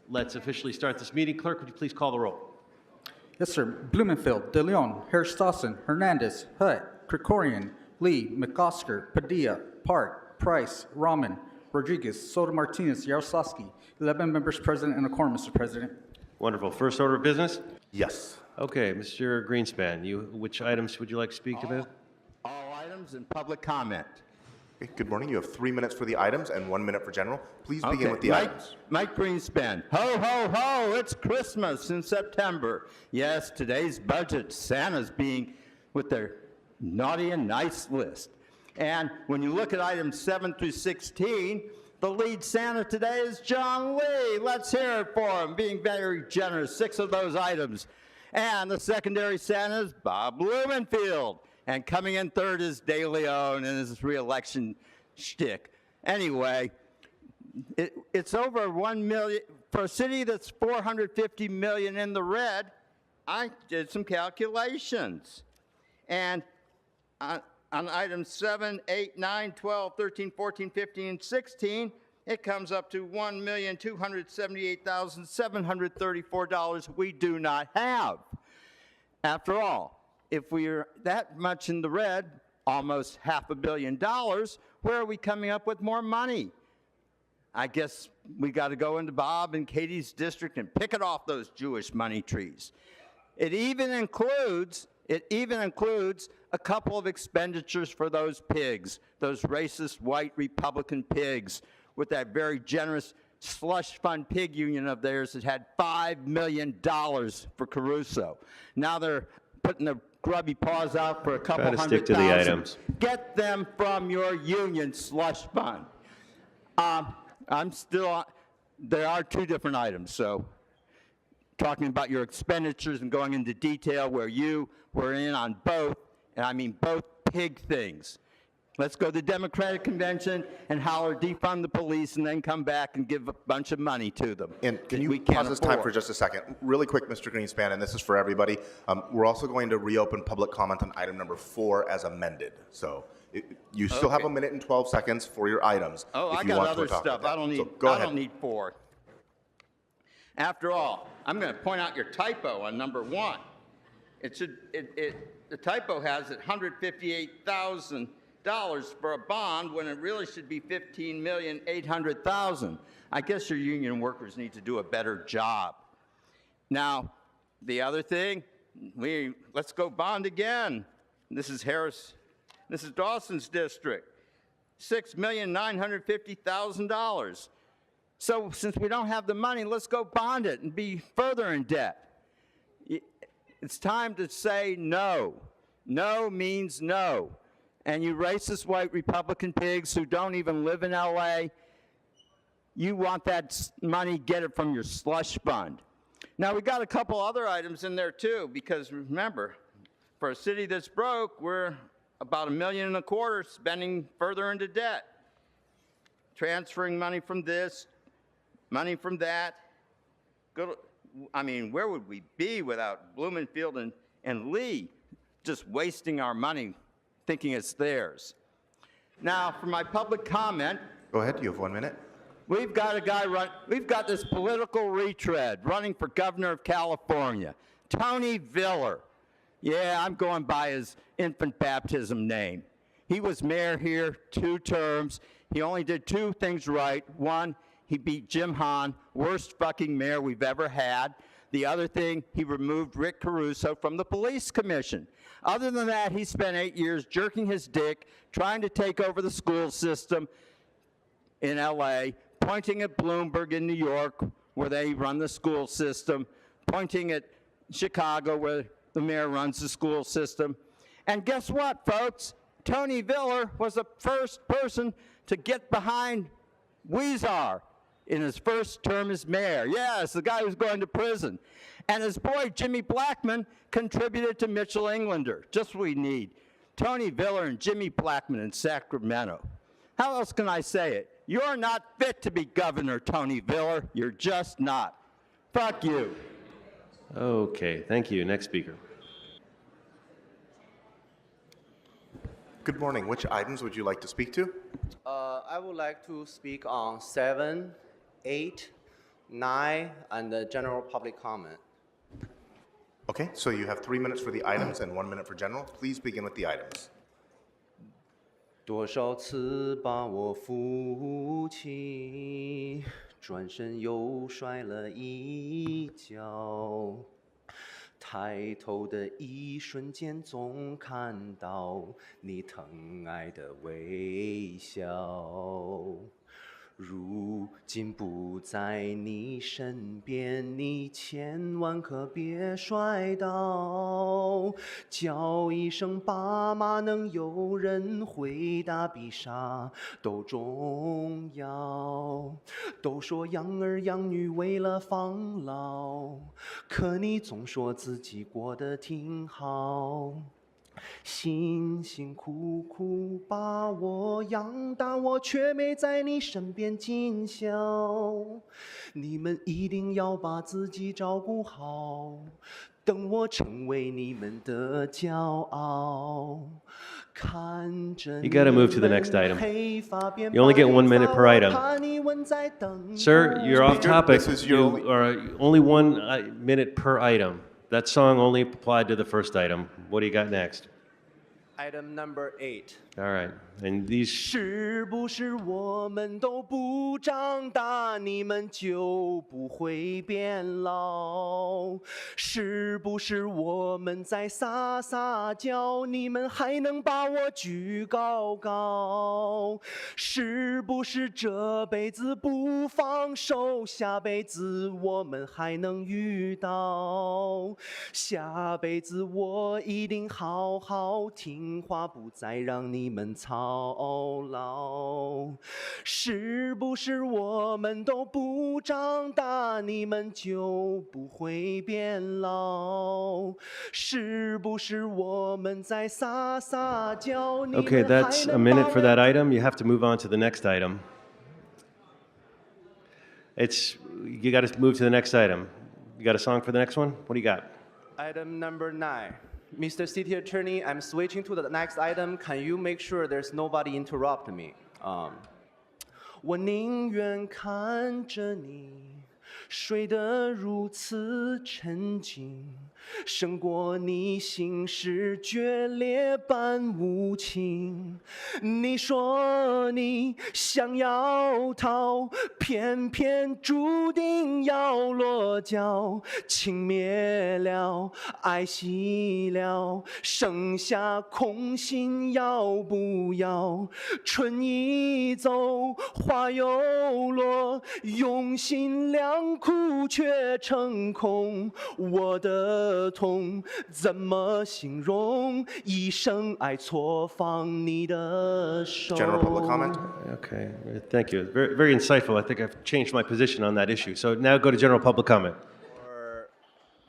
let's officially start this meeting. Clerk, would you please call the roll? Yes, sir. Blumenfield, De Leon, Harris-Dawson, Hernandez, Hutt, Krikorian, Lee, McOsker, Padilla, Park, Price, Rahman, Rodriguez, Soto Martinez, Yaroslavsky. 11 members present and a quorum, Mr. President. Wonderful. First order of business? Yes. Okay, Mr. Greenspan, which items would you like to speak about? All items in public comment. Okay, good morning. You have 3 minutes for the items and 1 minute for general. Please begin with the items. Mike Greenspan. Ho, ho, ho, it's Christmas in September. Yes, today's budget, Santa's being with their naughty and nice list. And when you look at items 7 through 16, the lead Santa today is John Lee. Let's hear it for him, being very generous. 6 of those items. And the secondary Santa is Bob Blumenfield. And coming in third is De Leon and his re-election shtick. Anyway, it's over 1 million. For a city that's 450 million in the red, I did some calculations. And on items 7, 8, 9, 12, 13, 14, 15, and 16, it comes up to $1,278,734 we do not have. After all, if we're that much in the red, almost $500 million, where are we coming up with more money? I guess we got to go into Bob and Katie's district and pick it off those Jewish money trees. It even includes a couple of expenditures for those pigs, those racist white Republican pigs with that very generous slush fund pig union of theirs that had $5 million for Caruso. Now they're putting the grubby paws out for a couple Try to hundred stick to the thousand. items. Get them from your union slush fund. There are 2 different items, so talking about your expenditures and going into detail where you were in on both, and I mean both pig things. Let's go to the Democratic Convention and holler defund the police and then come back and give a bunch of money to them. And can you pause this time for just a second? Really quick, Mr. Greenspan, and this is for everybody. We're also going to reopen public comment on item number 4 as amended. So you still have 1 minute and 12 seconds for your items. Oh, if I you got want other to talk stuff. about I don't need. So go ahead. I don't need 4. After all, I'm going to point out your typo on number 1. The typo has it $158,000 for a bond when it really should be $15,800,000. I guess your union workers need to do a better job. Now, the other thing, let's go bond again. This is Dawson's district, $6,950,000. So since we don't have the money, let's go bond it and be further in debt. It's time to say no. No means no. And you racist white Republican pigs who don't even live in LA, you want that money, get it from your slush fund. Now, we got a couple other items in there too, because remember, for a city that's broke, we're about $1.25 million spending further into debt. Transferring money from this, money from that. I mean, where would we be without Blumenfield and Lee just wasting our money thinking it's theirs? Now, for my public comment. Go ahead, you have 1 minute. We've got we've got this political retread running for governor of California, Tony Viller. Yeah, I'm going by his infant baptism name. He was mayor here 2 terms. He only did 2 things right. 1, he beat Jim Hahn, worst fucking mayor we've ever had. The other thing, he removed Rick Caruso from the police commission. Other than that, he spent 8 years jerking his dick, trying to take over the school system in LA, pointing at Bloomberg in New York, where they run the school system, pointing at Chicago, where the mayor runs the school system. And guess what, folks? Tony Viller was the first person to get behind Weezer in his first term as mayor. Yes, the guy who's going to prison. And his boy, Jimmy Blackman, contributed to Mitchell Englander. Just what we need. Tony Viller and Jimmy Blackman in Sacramento. How else can I say it? You're not fit to be governor, Tony Viller. You're just not. Fuck you. Okay, thank you. Next speaker. Good morning. Which items would you like to speak to? I would like to speak on 7, 8, 9, and the general public comment. Okay, so you have 3 minutes for the items and 1 minute for general. Please begin with the items. 多少次把我扶起，转身又摔了一跤。抬头的一瞬间，总看到你疼爱的微笑。如今不在你身边，你千万可别摔倒。叫一声爸妈，能有人回答比啥都重要。都说养儿养女为了防老，可你总说自己过得挺好。辛辛苦苦把我养大，我却没在你身边尽孝。你们一定要把自己照顾好，等我成为你们的骄傲。看着 You gotta move to the next item. You only get 1 minute per item. Sir, you're off Speaker, topic. this is your You are only 1 minute per item. That song only applied to the first item. What do you got next? Item number 8. All right. And these 是不是我们都不长大，你们就不会变老？是不是我们在撒撒娇，你们还能把我举高高？是不是这辈子不放手，下辈子我们还能遇到？下辈子我一定好好听话，不再让你们操劳。是不是我们都不长大，你们就不会变老？是不是我们在撒撒娇？ Okay, that's a minute for that item. You have to move on to the next item. You got to move to the next item. You got a song for the next one? What do you got? Item number 9. Mr. City Attorney, I'm switching to the next item. Can you make sure there's nobody interrupt me? 我宁愿看着你睡得如此沉静，胜过你行事决裂般无情。你说你想要逃，偏偏注定要落脚。情灭了，爱熄了，剩下空心要不要？春已走，花又落，用心良苦却成空。我的痛怎么形容？一生爱错放你的手。 General public comment. Okay, thank you. Very, very insightful. I think I've changed my position on that issue. So now go to general public comment. For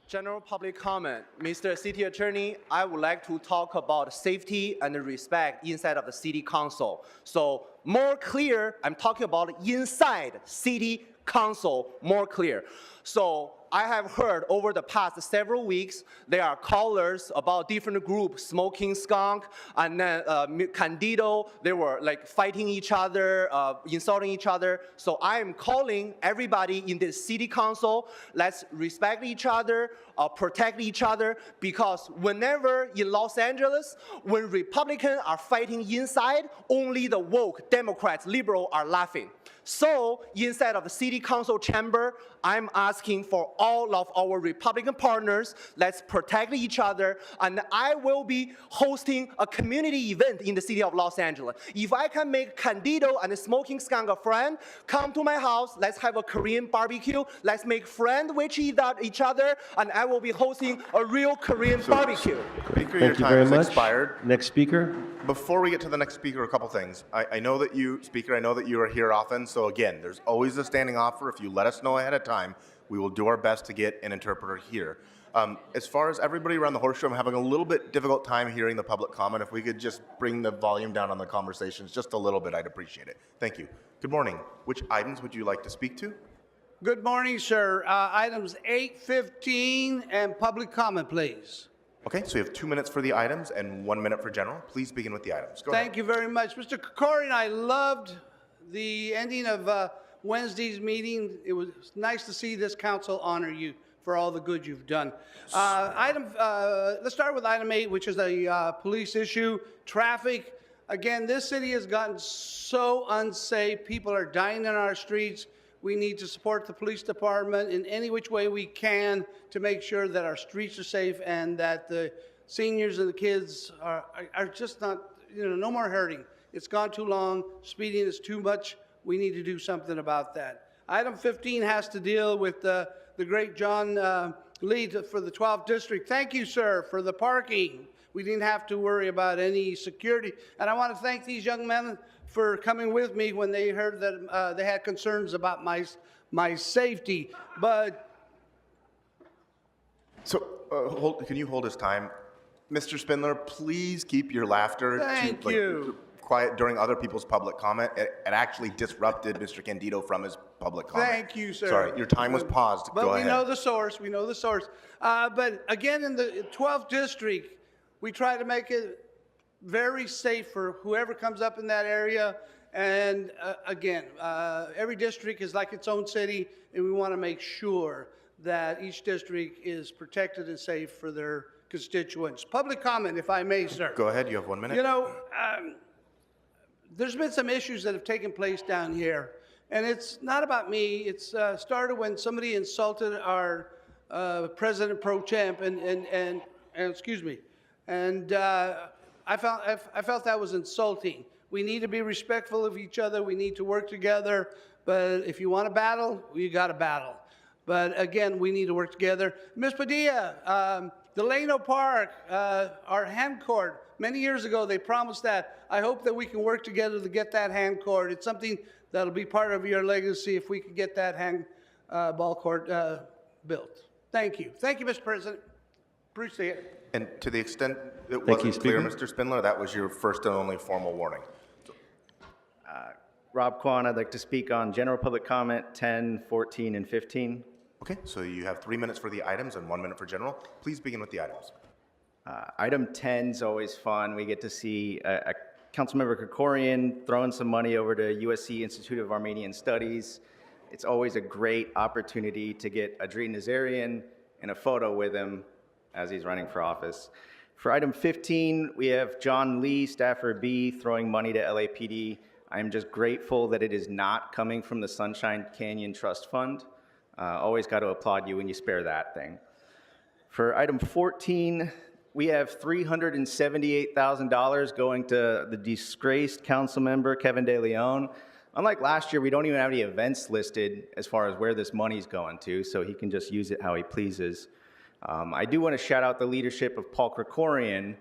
general public comment, Mr. City Attorney, I would like to talk about safety and respect inside of the City Council. So more clear, I'm talking about inside City Council, more clear. So I have heard over the past several weeks, there are callers about different groups, Smoking Skunk, and then Candido, they were like fighting each other, insulting each other. So I am calling everybody in this city council, let's respect each other, protect each other, because whenever in Los Angeles, when Republicans are fighting inside, only the woke Democrats, liberal are laughing. So inside of the city council chamber, I'm asking for all of our Republican partners, let's protect each other, and I will be hosting a community event in the city of Los Angeles. If I can make Candido and the Smoking Skunk a friend, come to my house, let's have a Korean barbecue, let's make friends with each other, and I will be hosting a real Korean barbecue. Speaker, your Thank you time very has much. expired. Next speaker. Before we get to the next speaker, a couple things. I know that you, Speaker, I know that you are here often. So again, there's always a standing offer. If you let us know ahead of time, we will do our best to get an interpreter here. As far as everybody around the horseshoe, I'm having a little bit difficult time hearing the public comment. If we could just bring the volume down on the conversations just a little bit, I'd appreciate it. Thank you. Good morning. Which items would you like to speak to? Good morning, sir. Items 8, 15, and public comment, please. Okay, so you have 2 minutes for the items and 1 minute for general. Please begin with the items. Go ahead. Thank you very much. Mr. Krikorian, I loved the ending of Wednesday's meeting. It was nice to see this council honor you for all the good you've done. Let's start with item 8, which is a police issue, traffic. Again, this city has gotten so unsafe. People are dying in our streets. We need to support the police department in any which way we can to make sure that our streets are safe and that the seniors and the kids are just not, no more hurting. It's gone too long. Speeding is too much. We need to do something about that. Item 15 has to deal with the great John Lee for the 12th District. Thank you, sir, for the parking. We didn't have to worry about any security. And I want to thank these young men for coming with me when they heard that they had concerns about my safety. But So, can you hold his time? Mr. Spindler, please keep your laughter Thank you. quiet during other people's public comment. It actually disrupted Mr. Candido from his public comment. Thank you, sir. Sorry, your time was paused. But Go we ahead. know the source. We know the source. But again, in the 12th District, we try to make it very safe for whoever comes up in that area. And again, every district is like its own city, and we want to make sure that each district is protected and safe for their constituents. Public comment, if I may, sir. Go ahead, you have 1 minute. There's been some issues that have taken place down here, and it's not about me. It's started when somebody insulted our President Pro Temp, and excuse me, and I felt that was insulting. We need to be respectful of each other. We need to work together. But if you want to battle, you got to battle. But again, we need to work together. Ms. Padilla, Delano Park, our hand court. Many years ago, they promised that. I hope that we can work together to get that hand court. It's something that'll be part of your legacy if we could get that hand ball court built. Thank you. Thank you, Mr. President. Appreciate it. And to the extent it Thank you, wasn't clear, Speaker. Mr. Spindler, that was your first and only formal warning. Rob Kwan, I'd like to speak on general public comment 10, 14, and 15. Okay, so you have 3 minutes for the items and 1 minute for general. Please begin with the items. Item 10 is always fun. We get to see a Councilmember Krikorian throwing some money over to USC Institute of Armenian Studies. It's always a great opportunity to get Adri Nazarian in a photo with him as he's running for office. For item 15, we have John Lee, staffer B, throwing money to LAPD. I'm just grateful that it is not coming from the Sunshine Canyon Trust Fund. Always got to applaud you when you spare that thing. For item 14, we have $378,000 going to the disgraced council member, Kevin De Leon. Unlike last year, we don't even have any events listed as far as where this money's going to, so he can just use it how he pleases. I do want to shout out the leadership of Paul Krikorian.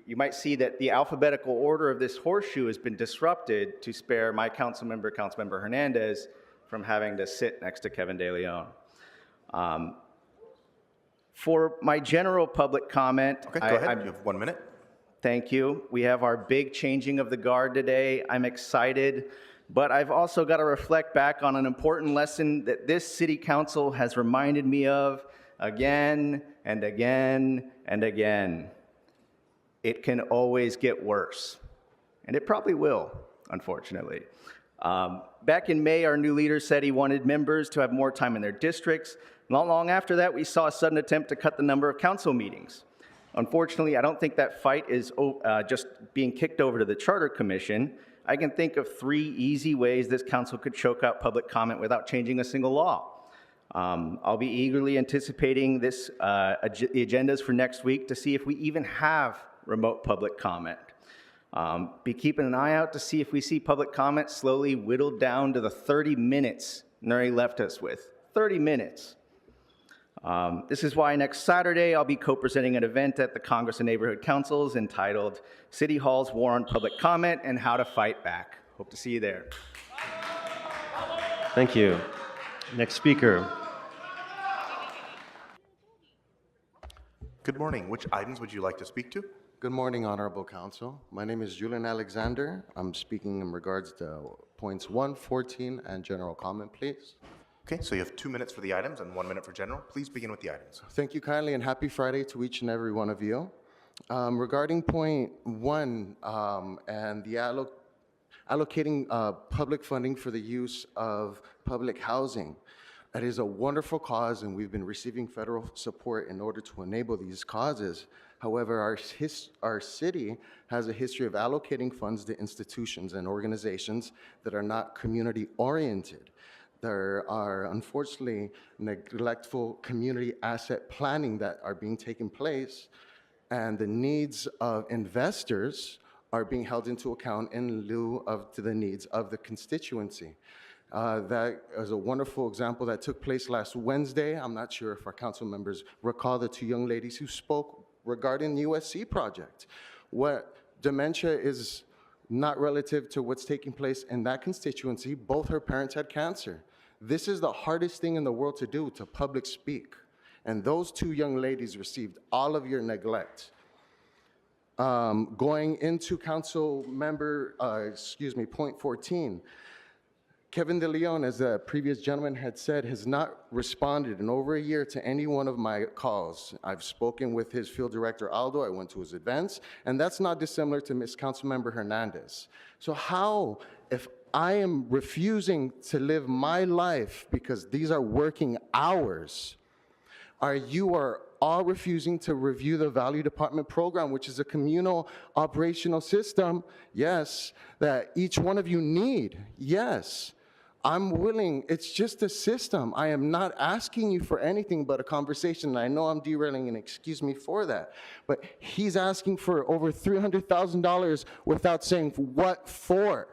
You might see that the alphabetical order of this horseshoe has been disrupted to spare my Councilmember Hernandez, from having to sit next to Kevin De Leon. For my general public comment, Okay, go ahead. You have 1 minute. Thank you. We have our big changing of the guard today. I'm excited, but I've also got to reflect back on an important lesson that this city council has reminded me of again and again and again. It can always get worse, and it probably will, unfortunately. Back in May, our new leader said he wanted members to have more time in their districts. Not long after that, we saw a sudden attempt to cut the number of council meetings. Unfortunately, I don't think that fight is just being kicked over to the Charter Commission. I can think of 3 easy ways this council could choke out public comment without changing a single law. I'll be eagerly anticipating the agendas for next week to see if we even have remote public comment. Be keeping an eye out to see if we see public comment slowly whittled down to the 30 minutes Nuri left us with. 30 minutes. This is why next Saturday I'll be co-presenting an event at the Congress of Neighborhood Councils entitled City Hall's War on Public Comment and How to Fight Back. Hope to see you there. Thank you. Next speaker. Good morning. Which items would you like to speak to? Good morning, Honorable Council. My name is Julian Alexander. I'm speaking in regards to points 1, 14, and general comment, please. Okay, so you have 2 minutes for the items and 1 minute for general. Please begin with the items. Thank you kindly, and happy Friday to each and every one of you. Regarding point 1 and the allocating public funding for the use of public housing. That is a wonderful cause, and we've been receiving federal support in order to enable these causes. However, our city has a history of allocating funds to institutions and organizations that are not community-oriented. There are, unfortunately, neglectful community asset planning that are being taken place, and the needs of investors are being held into account in lieu of to the needs of the constituency. That is a wonderful example that took place last Wednesday. I'm not sure if our council members recall the two young ladies who spoke regarding the USC project. What dementia is not relative to what's taking place in that constituency. Both her parents had cancer. This is the hardest thing in the world to do, to public speak. And those two young ladies received all of your neglect. Going into council member, point 14, Kevin De Leon, as the previous gentleman had said, has not responded in over a year to any one of my calls. I've spoken with his field director, Aldo. I went to his events, and that's not dissimilar to Ms. Councilmember Hernandez. So how, if I am refusing to live my life because these are working hours, you are all refusing to review the Value Department program, which is a communal operational system, yes, that each one of you need, yes. I'm willing, it's just a system. I am not asking you for anything but a conversation, and I know I'm derailing, and excuse me for that, but he's asking for over $300,000 without saying what for.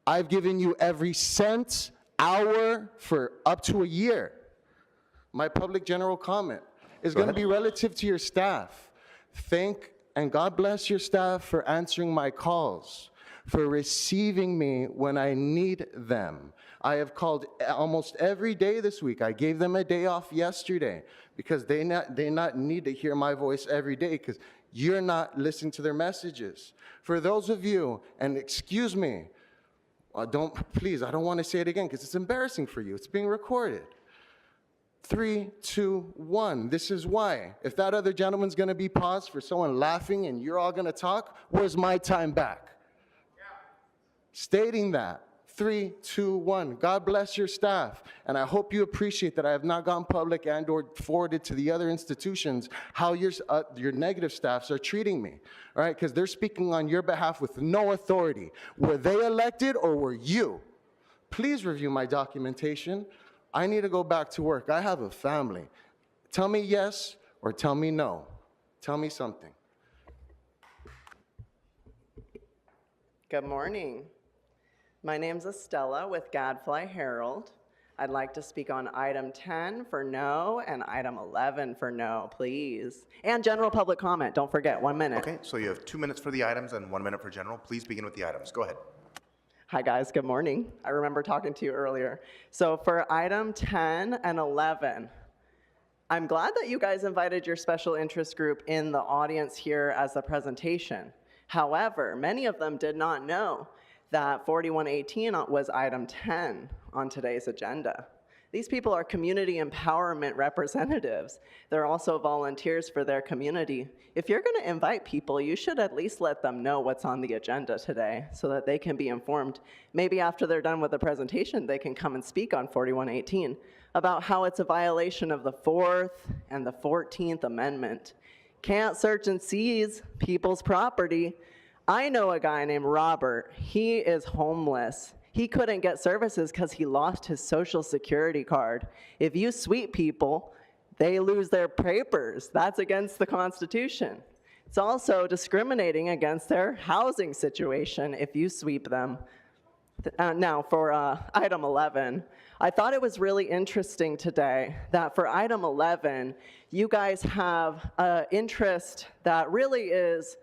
I've given you every cent, hour for up to a year. My public general comment is going to be relative to your staff. Thank and God bless your staff for answering my calls, for receiving me when I need them. I have called almost every day this week. I gave them a day off yesterday because they not need to hear my voice every day because you're not listening to their messages. For those of you, and excuse me, please, I don't want to say it again because it's embarrassing for you. It's being recorded. 3, 2, 1. This is why. If that other gentleman's going to be paused for someone laughing and you're all going to talk, where's my time back? Yeah. Stating that. 3, 2, 1. God bless your staff. And I hope you appreciate that I have not gone public and or forwarded to the other institutions how your negative staffs are treating me. All right? Because they're speaking on your behalf with no authority. Were they elected or were you? Please review my documentation. I need to go back to work. I have a family. Tell me yes or tell me no. Tell me something. Good morning. My name's Estella with Gadfly Herald. I'd like to speak on item 10 for no and item 11 for no, please. And general public comment, don't forget, 1 minute. Okay, so you have 2 minutes for the items and 1 minute for general. Please begin with the items. Go ahead. Hi guys, good morning. I remember talking to you earlier. So for item 10 and 11, I'm glad that you guys invited your special interest group in the audience here as a presentation. However, many of them did not know that 4118 was item 10 on today's agenda. These people are community empowerment representatives. They're also volunteers for their community. If you're going to invite people, you should at least let them know what's on the agenda today so that they can be informed. Maybe after they're done with the presentation, they can come and speak on 4118 about how it's a violation of the 4th and the 14th Amendment. Can't search and seize people's property. I know a guy named Robert. He is homeless. He couldn't get services because he lost his Social Security card. If you sweep people, they lose their papers. That's against the Constitution. It's also discriminating against their housing situation if you sweep them. Now, for item 11, I thought it was really interesting today that for item 11, you guys have an interest that really is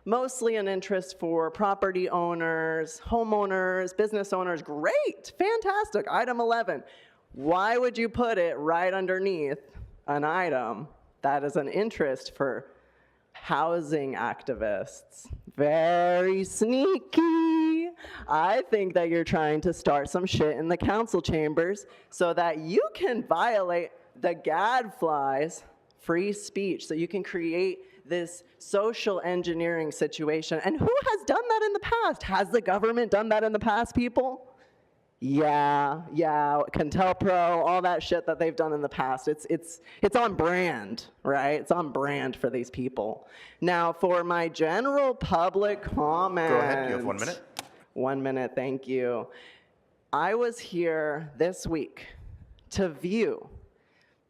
mostly an interest for property owners, homeowners, business owners. Great, fantastic. Item 11. Why would you put it right underneath an item that is an interest for housing activists? Very sneaky. I think that you're trying to start some shit in the council chambers so that you can violate the gadflies' free speech, so you can create this social engineering situation. And who has done that in the past? Has the government done that in the past, people? Yeah, ContelPro, all that shit that they've done in the past. It's on brand, right? It's on brand for these people. Now, for my general public comment. Go ahead, you have 1 minute. 1 minute, thank you. I was here this week to view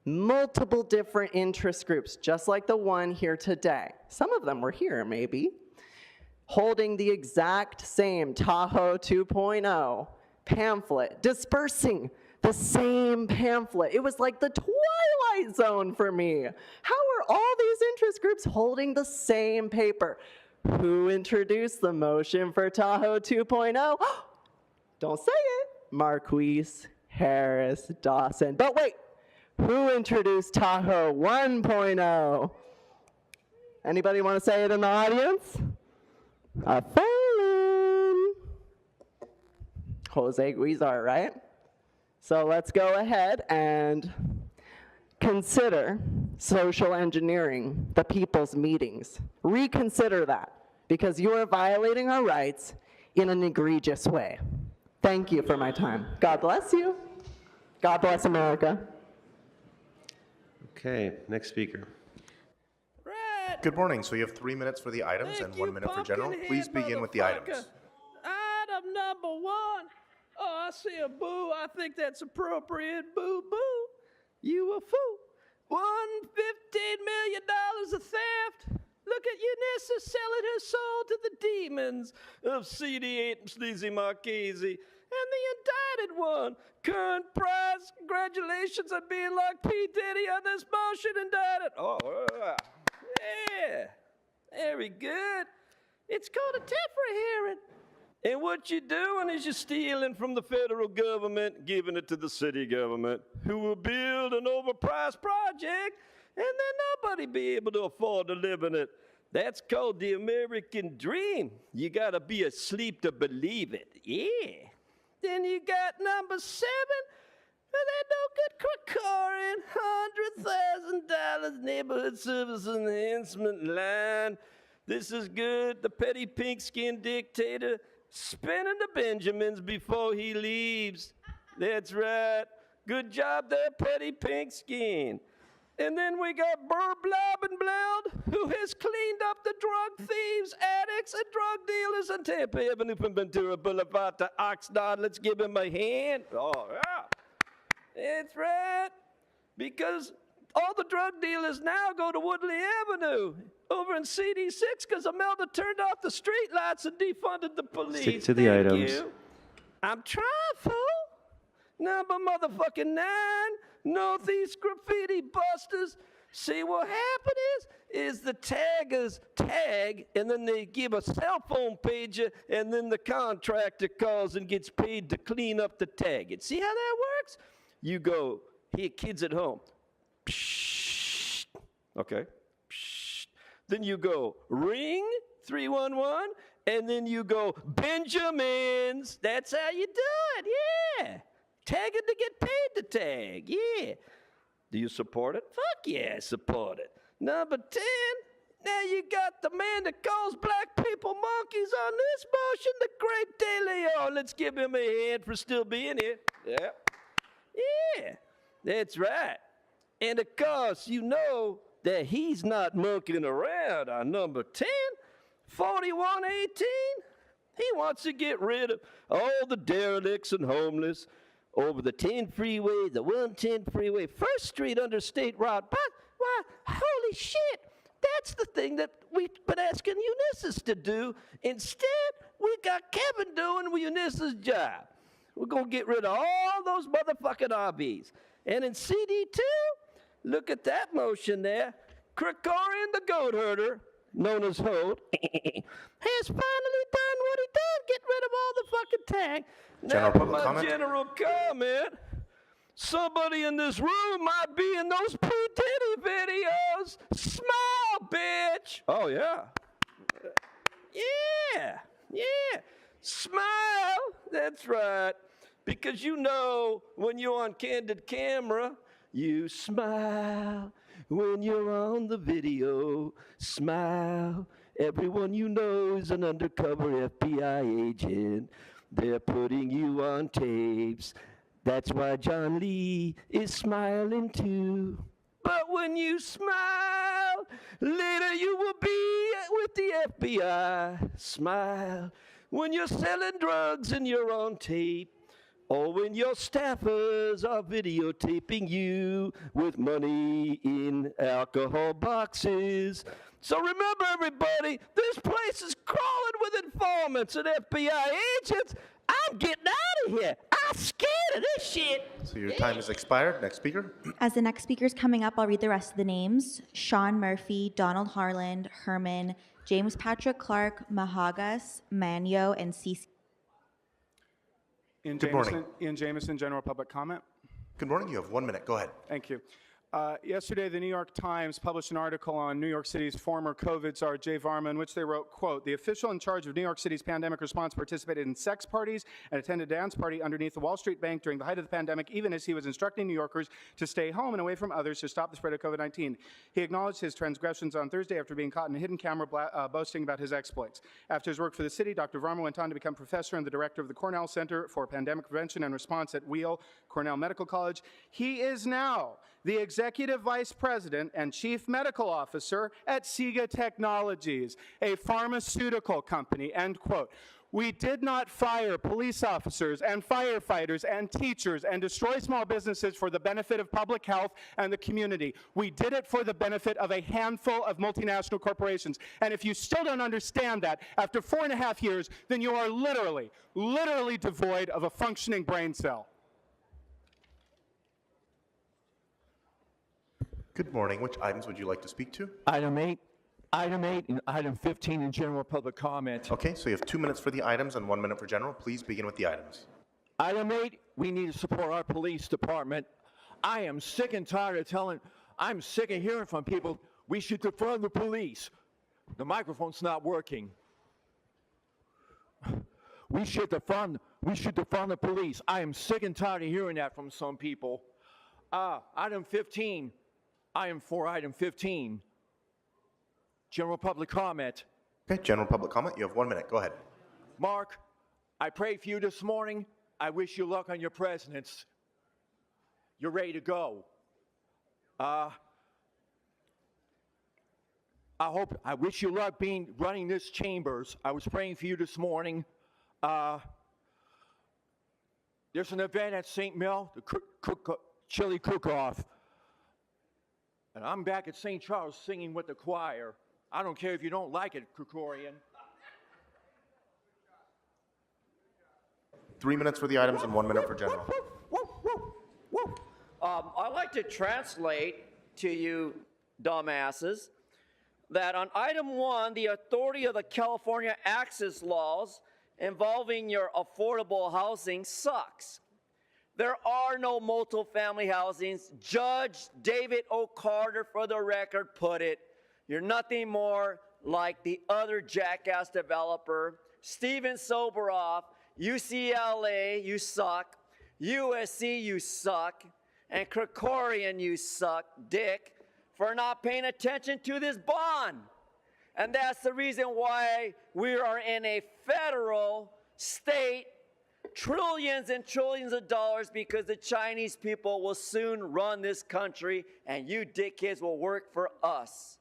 multiple different interest groups, just like the one here today. Some of them were here, maybe, holding the exact same Tahoe 2.0 pamphlet, dispersing the same pamphlet. It was like the Twilight Zone for me. How are all these interest groups holding the same paper? Who introduced the motion for Tahoe 2.0? Don't say it. Marqueece, Harris, Dawson. But wait, who introduced Tahoe 1.0? Anybody want to say it in the audience? A felon. Jose Guizar, right? So let's go ahead and consider social engineering the people's meetings. Reconsider that, because you are violating our rights in an egregious way. Thank you for my time. God bless you. God bless America. Okay, next speaker. Good morning. So you have 3 minutes for the items and 1 minute for general. Please begin with the items. Item number 1. Oh, I see a boo. I think that's appropriate. Boo, boo. You a fool. $15 million of theft. Look at Eunice selling her soul to the demons of CD8 and Sleazy Marqueece. And the indicted one, current prize. Congratulations on being like P. Diddy on this motion, indicted. Oh, yeah. Very good. It's called a Tefra hearing. And what you're doing is you're stealing from the federal government, giving it to the city government, who will build an overpriced project, and then nobody be able to afford to live in it. That's called the American dream. You gotta be asleep to believe it. Yeah. Then you got number 7, and that no good Krikourian, $100,000 neighborhood service enhancement line. This is good. The petty pink-skinned dictator spending the Benjamins before he leaves. That's right. Good job there, petty pink-skin. And then we got Burr Blobbenbloud, who has cleaned up the drug thieves, addicts, and drug dealers on Tampa Avenue from Ventura Boulevard to Oxnard. Let's give him a hand. Oh, yeah. That's right. Because all the drug dealers now go to Woodley Avenue over in CD6 because Imelda turned off the street lights and defunded the police. Stick to the items. You. I'm trying, fool. Number motherfucking 9, Northeast Graffiti Busters. See, what happened is the taggers tag, and then they give a cell phone pager, and then the contractor calls and gets paid to clean up the tag. And see how that works? You go, here, kids at home. Psh, okay. Psh. Then you go, ring 311, and then you go, Benjamins. That's how you do it, yeah. Tagging to get paid to tag, yeah. Do you support it? Fuck yeah, I support it. Number 10, now you got the man that calls black people monkeys on this motion, the great De Leon. Let's give him a hand for still being here. Yeah. Yeah, that's right. And of course, you know that he's not monkeying around on number 10, 4118. He wants to get rid of all the derelicts and homeless over the 10 freeway, the 110 freeway, 1st Street under State Route. But, why, holy shit, that's the thing that we've been asking Eunice to do. Instead, we got Kevin doing Eunice's job. We're going to get rid of all those motherfucking RVs. And in CD2, look at that motion there. Krikourian the goat herder, known as Holt, has finally done what he done, get rid of all the fucking tag. General Now, public my comment? general comment, somebody in this room might be in those P. Diddy videos. Smile, bitch. Oh, yeah. Yeah. Smile. That's right. Because you know when you're on candid camera, you smile. when you're on the video. Smile. Everyone you know is an undercover FBI agent. They're putting you on tapes. That's why John Lee is smiling too. But when you smile, later you will be with the FBI. Smile when you're selling drugs and you're on tape. Or when your staffers are videotaping you with money in alcohol boxes. So remember, everybody, this place is crawling with informants and FBI agents. I'm getting out of here. I'm scared of this shit. So your time has expired. Next speaker. As the next speaker's coming up, I'll read the rest of the names. Sean Murphy, Donald Harland, Herman, James Patrick Clark, Mahagas, Manyo, and CC. Good morning. Ian Jameson, General Public Comment. Good morning. You have 1 minute. Go ahead. Thank you. Yesterday, the New York Times published an article on New York City's former COVID czar, Jay Varma, in which they wrote, quote, "The official in charge of New York City's pandemic response participated in sex parties and attended a dance party underneath the Wall Street Bank during the height of the pandemic, even as he was instructing New Yorkers to stay home and away from others to stop the spread of COVID-19. He acknowledged his transgressions on Thursday after being caught in a hidden camera boasting about his exploits. After his work for the city, Dr. Varma went on to become professor and the director of the Cornell Center for Pandemic Prevention and Response at Weill Cornell Medical College. He is now the executive vice president and chief medical officer at SIGA Technologies, a pharmaceutical company," end quote. "We did not fire police officers and firefighters and teachers and destroy small businesses for the benefit of public health and the community. We did it for the benefit of a handful of multinational corporations. And if you still don't understand that after 4.5 years, then you are literally devoid of a functioning brain cell." Good morning. Which items would you like to speak to? Item 8, and item 15 in general public comment. Okay, so you have 2 minutes for the items and 1 minute for general. Please begin with the items. Item 8, we need to support our police department. I am sick and tired of I'm sick of hearing from people, we should defund the police. The microphone's not working. We should defund the police. I am sick and tired of hearing that from some people. Item 15. I am for item 15. General public comment. Okay, general public comment. You have 1 minute. Go ahead. Mark, I prayed for you this morning. I wish you luck on your presidents. You're ready to go. I wish you luck running this chambers. I was praying for you this morning. There's an event at St. Mel, the chili cook-off. And I'm back at St. Charles singing with the choir. I don't care if you don't like it, Krikorian. 3 minutes for the items and 1 minute for general. I'd like to translate to you dumbasses that on item 1, the authority of the California access laws involving your affordable housing sucks. There are no multi-family housings. Judge David O. Carter, for the record, put it. You're nothing more like the other jackass developer, Steven Soberoff, UCLA, you suck. USC, you suck. And Krikorian, you suck, dick, for not paying attention to this bond. And that's the reason why we are in a federal state, trillions and trillions of dollars, because the Chinese people will soon run this country and you dickheads will work for us.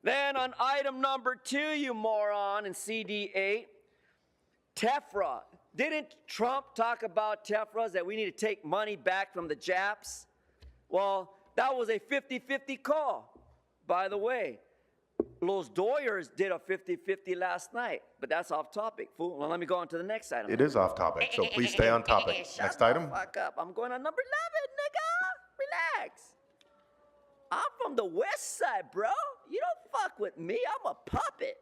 Then on item number 2, you moron, in CD8, TEFRA. Didn't Trump talk about TEFRAs, that we need to take money back from the Japs? Well, that was a 50-50 call, by the way. Los Doyers did a 50-50 last night, but that's off topic, fool. Well, let me go on to the next item. It is off topic, so please stay on topic. Shut Next the item. fuck up. I'm going on number 11, nigga. Relax. I'm from the west side, bro. You don't fuck with me. I'm a puppet.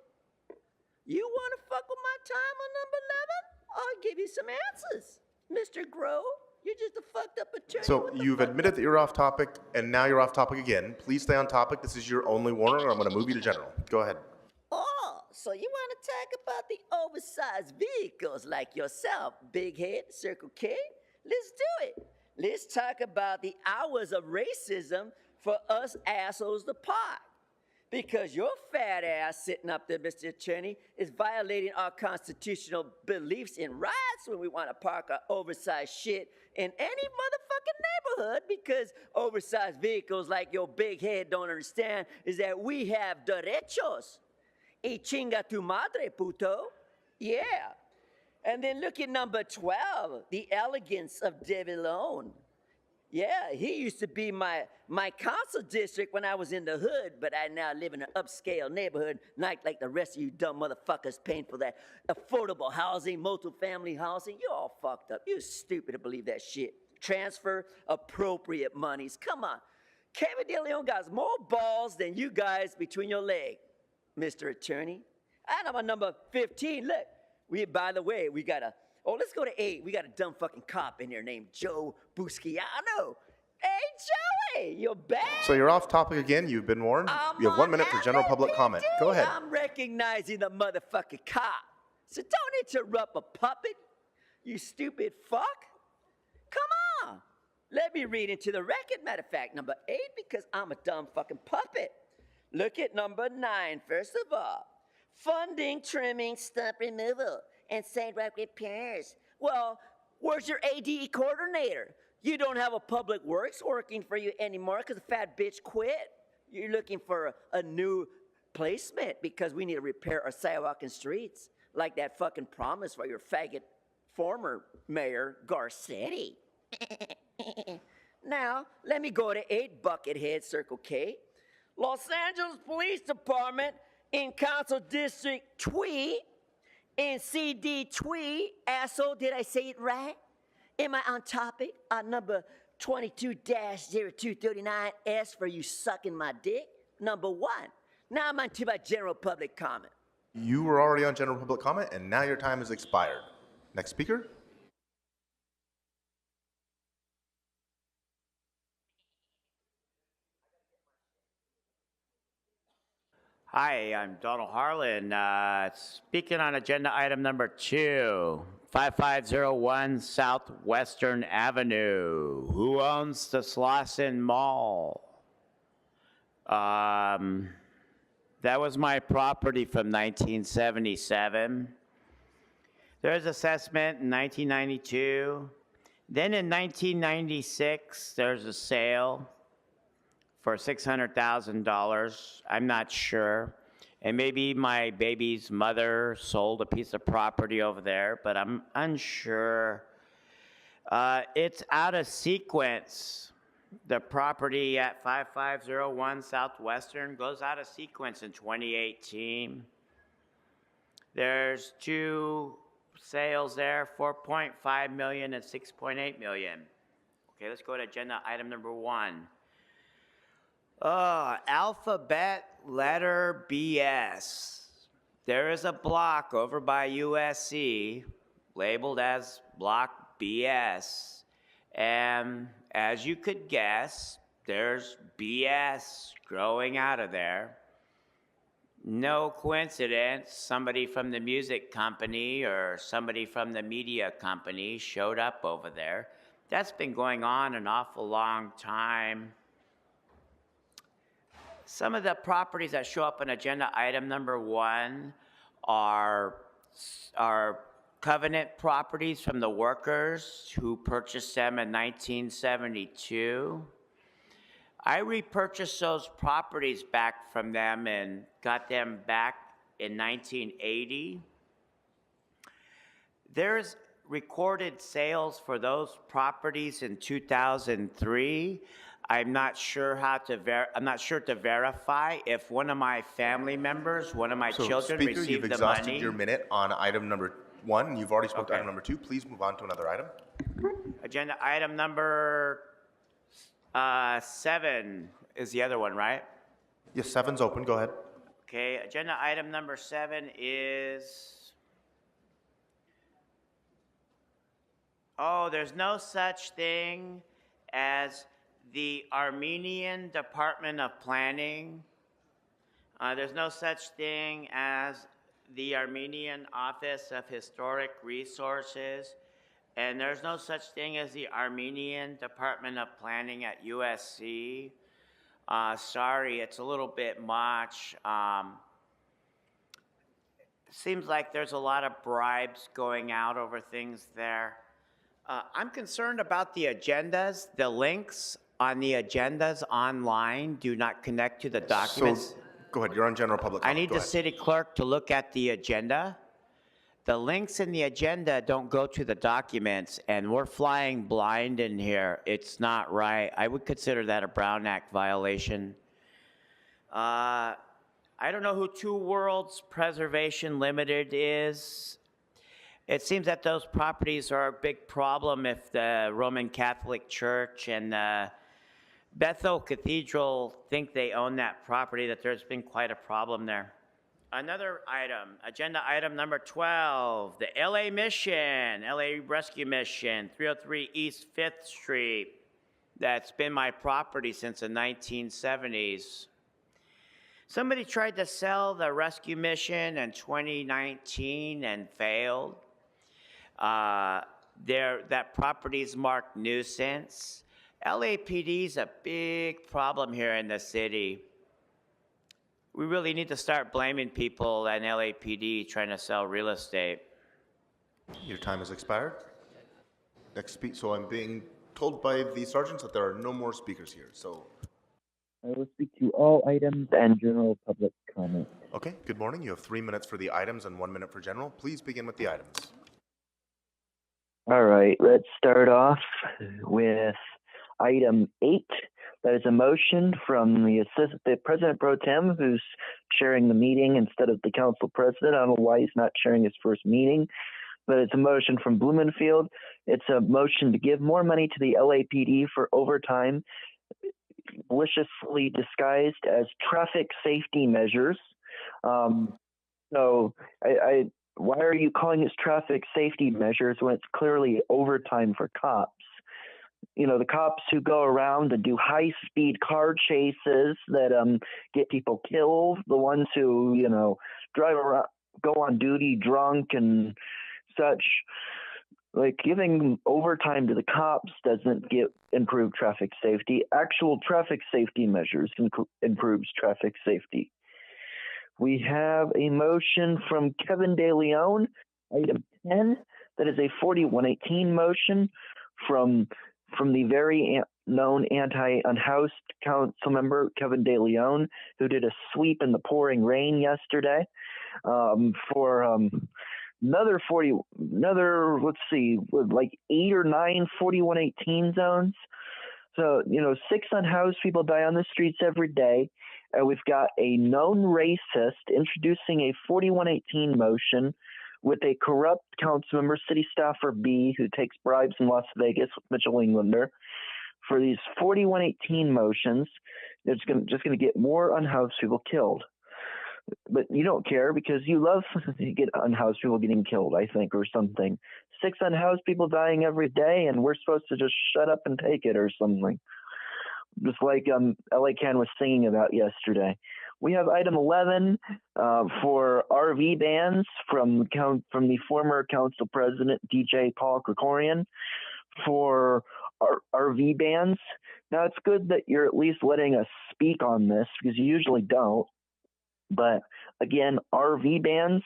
You want to fuck with my time on number 11? I'll give you some answers, Mr. Grove. You're just a fucked up attorney. So you've admitted that you're off topic, and now you're off topic again. Please stay on topic. This is your only warning, or I'm going to move you to general. Go ahead. Oh, so you want to talk about the oversized vehicles like yourself, Big Head, Circle K? Let's do it. Let's talk about the hours of racism for us assholes to park. Because your fat ass sitting up there, Mr. Attorney, is violating our constitutional beliefs and rights when we want to park our oversized shit in any motherfucking neighborhood, because oversized vehicles like your big head don't understand is that we have derechos. Y chinga tu madre, puto. Yeah. And then look at number 12, the elegance of De Villon. Yeah, he used to be my council district when I was in the hood, but I now live in an upscale neighborhood, not like the rest of you dumb motherfuckers paying for that affordable housing, multifamily housing. You're all fucked up. You're stupid to believe that shit. Transfer appropriate monies. Come on. Kevin De Leon got more balls than you guys between your legs, Mr. Attorney. And I'm on number 15. Look, by the way, we got a let's go to 8. We got a dumb fucking cop in here named Joe Busciano. Hey, Joey, you're back. So you're off topic again. You've been warned. You have 1 minute for general public comment. Go ahead. I'm recognizing the motherfucking cop. So don't interrupt a puppet, you stupid fuck. Come on. Let me read into the record. Matter of fact, number 8, because I'm a dumb fucking puppet. Look at number 9, first of all. Funding, trimming, stump removal, and sidewalk repairs. Well, where's your ADE coordinator? You don't have a public works working for you anymore because the fat bitch quit. You're looking for a new placement because we need to repair our sidewalk and streets, like that fucking promise for your faggot former mayor, Garcetti. Now, let me go to 8, Buckethead, Circle K. Los Angeles Police Department in Council District Twee, in CD Twee, asshole, did I say it right? Am I on topic? Number 22-0239S for you sucking my dick. Number 1. Now I'm on to my general public comment. You were already on general public comment, and now your time has expired. Next speaker. Hi, I'm Donald Harlan, speaking on agenda item number 2, 5501 Southwestern Avenue. Who owns the Slauson Mall? That was my property from 1977. There was assessment in 1992. Then in 1996, there's a sale for $600,000. I'm not sure. And maybe my baby's mother sold a piece of property over there, but I'm unsure. It's out of sequence. The property at 5501 Southwestern goes out of sequence in 2018. There's 2 sales there, 4.5 million and 6.8 million. Okay, let's go to agenda item number 1. Alphabet letter BS. There is a block over by USC labeled as block BS. And as you could guess, there's BS growing out of there. No coincidence, somebody from the music company or somebody from the media company showed up over there. That's been going on an awful long time. Some of the properties that show up in agenda item number 1 are covenant properties from the workers who purchased them in 1972. I repurchased those properties back from them and got them back in 1980. There's recorded sales for those properties in 2003. I'm not sure to verify if one of my family members, one of my children Speaker, received you've the exhausted money. your minute on item number 1, and you've already spoken to item number 2. Please move on to another item. Agenda item number 7 is the other one, right? Yes, 7's open. Go ahead. Okay, agenda item number 7 is... there's no such thing as the Armenian Department of Planning. There's no such thing as the Armenian Office of Historic Resources, and there's no such thing as the Armenian Department of Planning at USC. Sorry, it's a little bit much. Seems like there's a lot of bribes going out over things there. I'm concerned about the agendas. The links on the agendas online do not connect to the documents. So, go ahead, you're on general public I comment. need Go the ahead. city clerk to look at the agenda. The links in the agenda don't go to the documents, and we're flying blind in here. It's not right. I would consider that a Brown Act violation. I don't know who Two Worlds Preservation Limited is. It seems that those properties are a big problem if the Roman Catholic Church and Bethel Cathedral think they own that property, that there's been quite a problem there. Another item, agenda item number 12, the LA Mission, LA Rescue Mission, 303 East 5th Street. That's been my property since the 1970s. Somebody tried to sell the rescue mission in 2019 and failed. That property's marked nuisance. LAPD is a big problem here in the city. We really need to start blaming people and LAPD trying to sell real estate. Your time has expired. Next speak. So I'm being told by the sergeants that there are no more speakers here. So. I will speak to all items and general public comment. Okay, good morning. You have 3 minutes for the items and 1 minute for general. Please begin with the items. All right, let's start off with item 8. That is a motion from the President Pro Tem, who's chairing the meeting instead of the council president. I don't know why he's not chairing his first meeting, but it's a motion from Blumenfield. It's a motion to give more money to the LAPD for overtime, maliciously disguised as traffic safety measures. Why are you calling this traffic safety measures when it's clearly overtime for cops? You know, the cops who go around and do high-speed car chases that get people killed, the ones who, you know, drive around, go on duty drunk and such. Like, giving overtime to the cops doesn't improve traffic safety. Actual traffic safety measures improves traffic safety. We have a motion from Kevin De Leon, item 10. That is a 4118 motion from the very known anti-unhoused council member Kevin De Leon, who did a sweep in the pouring rain yesterday let's see, like 8 or 9 4118 zones. So, you know, 6 unhoused people die on the streets every day. And we've got a known racist introducing a 4118 motion with a corrupt council member, city staffer B, who takes bribes in Las Vegas with Mitchell Englander. For these 4118 motions, it's just going to get more unhoused people killed. But you don't care because you love to get unhoused people getting killed, I think, or something. 6 unhoused people dying every day, and we're supposed to just shut up and take it or something. Just like LA Can was singing about yesterday. We have item 11 for RV bans from the former council president, DJ Paul Krikorian, for RV bans. Now, it's good that you're at least letting us speak on this because you usually don't. But again, RV bans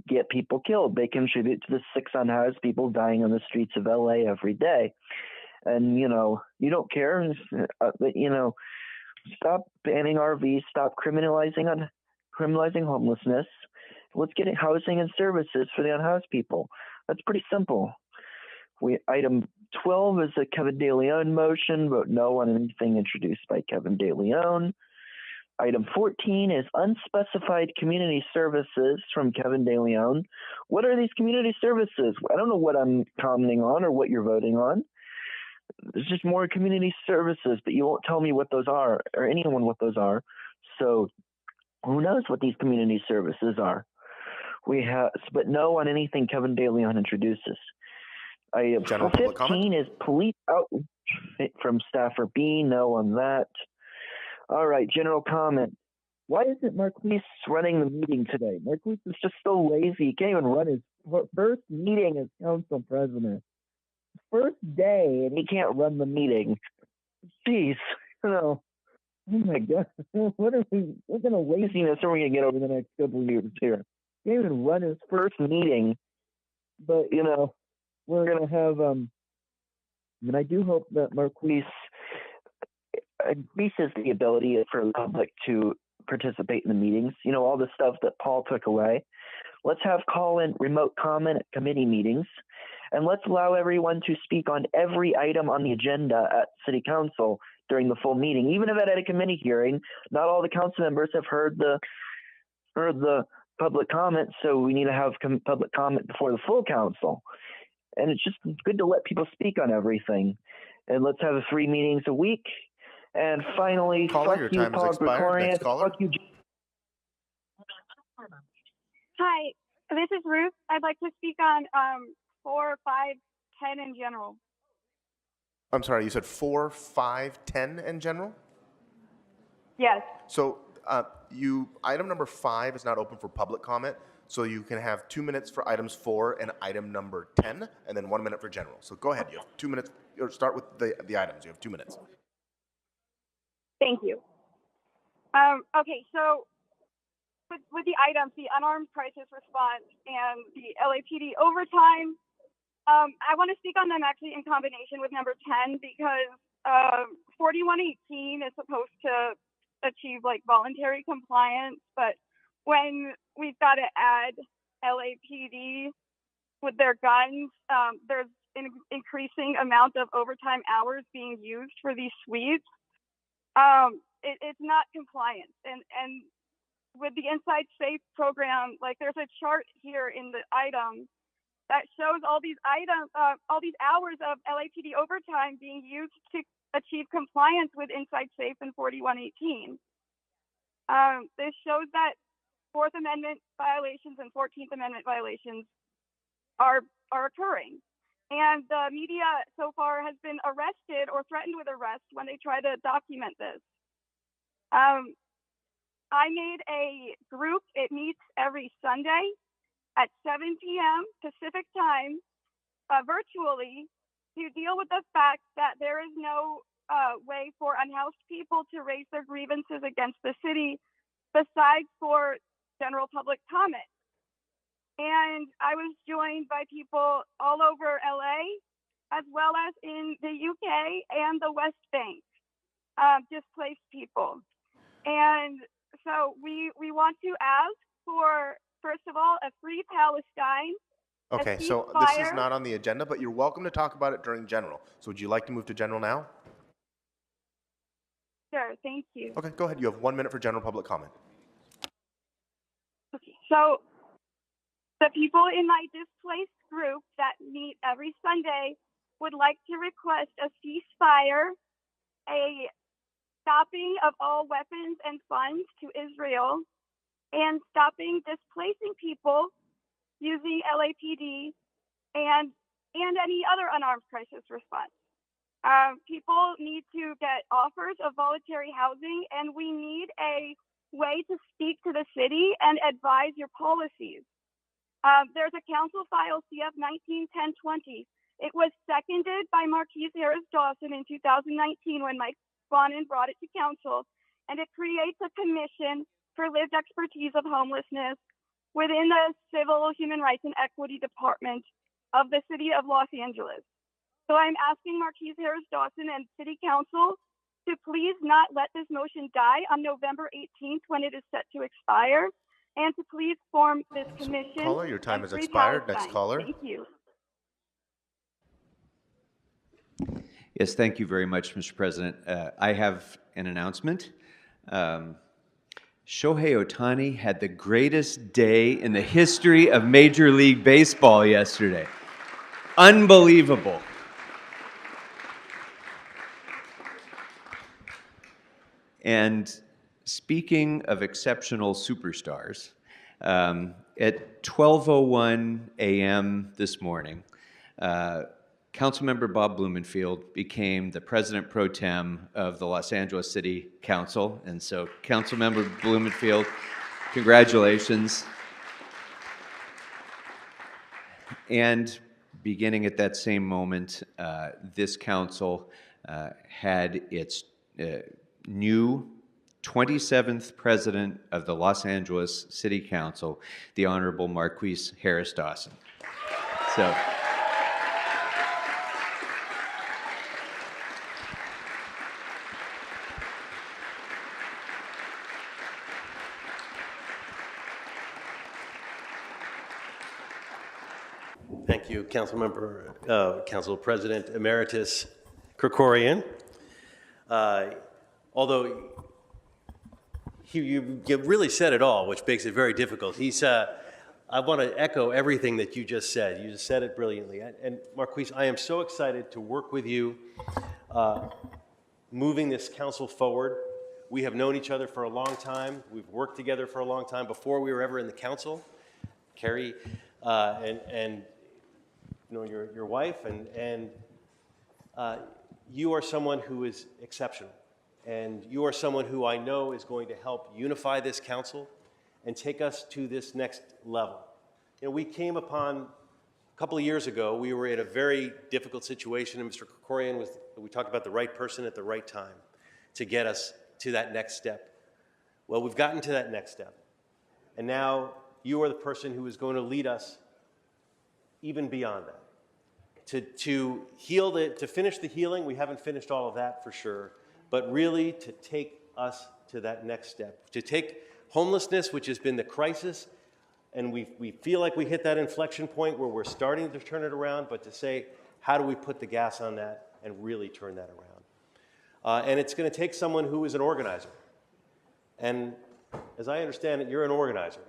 get people killed. They contribute to the 6 unhoused people dying on the streets of LA every day. And, you know, you don't care, but, you know, stop banning RVs, stop criminalizing homelessness. Let's get housing and services for the unhoused people. That's pretty simple. Item 12 is a Kevin De Leon motion. Vote no on anything introduced by Kevin De Leon. Item 14 is unspecified community services from Kevin De Leon. What are these community services? I don't know what I'm commenting on or what you're voting on. There's just more community services, but you won't tell me what those are or anyone what those are. So who knows what these community services are? But no on anything Kevin De Leon introduces. Item 15 is police outreach from staffer B. No on that. All right, general comment. Why isn't Marqueece running the meeting today? Marqueece is just so lazy. He can't even run his first meeting as council president. First day, and he can't run the meeting. Jeez, you know, Oh my God! What are we? What kind of laziness are we gonna get over the next couple of years here? He didn't even run his first meeting, but we're gonna have. I do hope that Marqueece increases the ability for the public to participate in the meetings. All the stuff that Paul took away. Let's have call-in remote comment at committee meetings, and let's allow everyone to speak on every item on the agenda at City Council during the full meeting. Even if at a committee hearing, not all the council members have heard the public comment, so we need to have public comment before the full council. And it's just good to let people speak on everything. And let's have 3 meetings a week. And finally, Caller, your fuck you, time has Paul expired. Gregorian. Next caller. Fuck you. Hi, this is Ruth. I'd like to speak on 4, 5, 10 in general. I'm sorry, you said 4, 5, 10 in general? Yes. So item number 5 is not open for public comment, so you can have 2 minutes for items 4 and item number 10, and then 1 minute for general. So go ahead, you have 2 minutes, or start with the items, you have 2 minutes. Thank you. Okay, so with the items, the unarmed crisis response and the LAPD overtime, I want to speak on them actually in combination with number 10 because 4118 is supposed to achieve like voluntary compliance, but when we've got to add LAPD with their guns, there's an increasing amount of overtime hours being used for these sweeps. It's not compliance, and with the Inside Safe program, like there's a chart here in the item that shows all these items, all these hours of LAPD overtime being used to achieve compliance with Inside Safe and 4118. This shows that Fourth Amendment violations and 14th Amendment violations are occurring. And the media so far has been arrested or threatened with arrest when they try to document this. I made a group. It meets every Sunday at 7 p.m. Pacific time, virtually, to deal with the fact that there is no way for unhoused people to raise their grievances against the city besides for general public comment. And I was joined by people all over LA, as well as in the UK and the West Bank, displaced people. And so we want to ask for, first of all, a free Palestine. Okay, so this is not on the agenda, but you're welcome to talk about it during general. So would you like to move to general now? Sure, thank you. Okay, go ahead. You have 1 minute for general public comment. Okay, so the people in my displaced group that meet every Sunday would like to request a ceasefire, a stopping of all weapons and funds to Israel, and stopping displacing people using LAPD and any other unarmed crisis response. People need to get offers of voluntary housing, and we need a way to speak to the city and advise your policies. There's a council file, CF 19-1020. It was seconded by Marqueece Harris Dawson in 2019 when Mike Bonin brought it to council, and it creates a commission for lived expertise of homelessness within the Civil, Human Rights, and Equity Department of the City of Los Angeles. So I'm asking Marqueece Harris Dawson and City Council to please not let this motion die on November 18th when it is set to expire, and to please form this commission. Caller, your time has expired. Next caller. Thank you. Yes, thank you very much, Mr. President. I have an announcement. Shohei Ohtani had the greatest day in the history of Major League Baseball yesterday. Unbelievable. And speaking of exceptional superstars, at 12:01 a.m. this morning, Councilmember Bob Blumenfield became the President Pro Tem of the Los Angeles City Council. And so, Councilmember Blumenfield, congratulations. And beginning at that same moment, this council had its new 27th President of the Los Angeles City Council, the Honorable Marqueece Harris Dawson. So. Thank you, Council President Emeritus Krikorian. Although you really said it all, which makes it very difficult. I want to echo everything that you just said. You just said it brilliantly. And Marqueece, I am so excited to work with you moving this council forward. We have known each other for a long time. We've worked together for a long time before we were ever in the council. Carrie and you know, your wife, and you are someone who is exceptional. And you are someone who I know is going to help unify this council and take us to this next level. You know, we came upon, a couple of years ago, we were in a very difficult situation, and Mr. Krikorian we talked about the right person at the right time to get us to that next step. Well, we've gotten to that next step. And now you are the person who is going to lead us even beyond that. To heal to finish the healing, we haven't finished all of that for sure, but really to take us to that next step. To take homelessness, which has been the crisis, and we feel like we hit that inflection point where we're starting to turn it around, but to say, how do we put the gas on that and really turn that around? And it's going to take someone who is an organizer. And as I understand it, you're an organizer.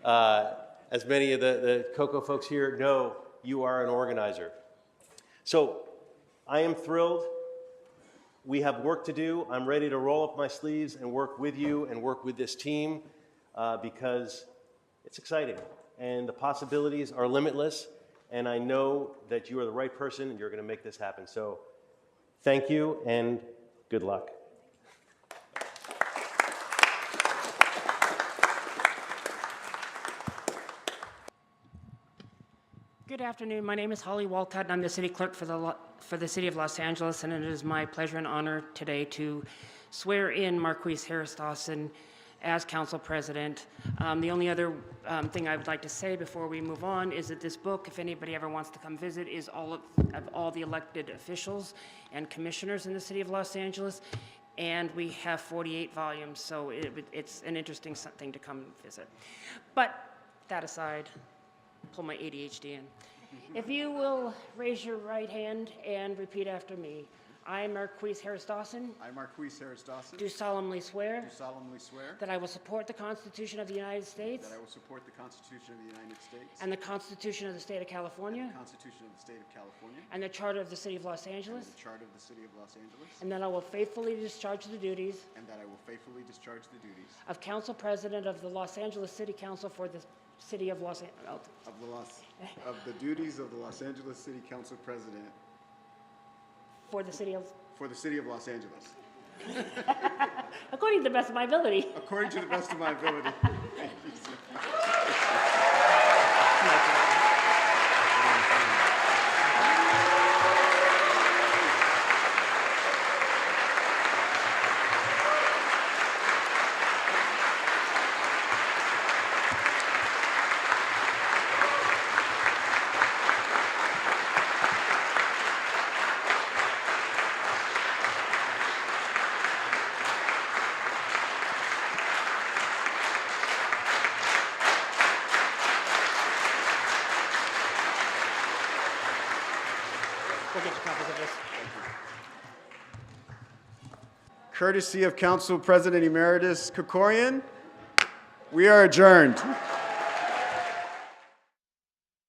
As many of the COCO folks here know, you are an organizer. So I am thrilled. We have work to do. I'm ready to roll up my sleeves and work with you and work with this team because it's exciting and the possibilities are limitless. And I know that you are the right person and you're going to make this happen. So thank you and good luck. Good afternoon. My name is Holly Walcott, and I'm the city clerk for the City of Los Angeles, and it is my pleasure and honor today to swear in Marqueece Harris Dawson as council president. The only other thing I would like to say before we move on is that this book, if anybody ever wants to come visit, is of all the elected officials and commissioners in the City of Los Angeles, and we have 48 volumes, so it's an interesting thing to come visit. But that aside, pull my ADHD in. If you will raise your right hand and repeat after me. I, Marqueece Harris Dawson, I, Marqueece Harris Dawson, do solemnly swear that I will support the Constitution of the United States I will support the Constitution of the United States and the Constitution of the State of California the Constitution of the State of California and the Charter of the City of Los Angeles, and the Charter of the City of Los Angeles, and that I will faithfully discharge the duties and that I will faithfully discharge the duties of Council President of the Los Angeles City Council for the City of Los Angeles. of the duties of the Los Angeles City Council President For the City of Los Angeles. According to the best of my ability. According to the best of my ability. Thank you, sir. We'll get you copies of this. Courtesy of Council President Emeritus Krikorian, we are adjourned.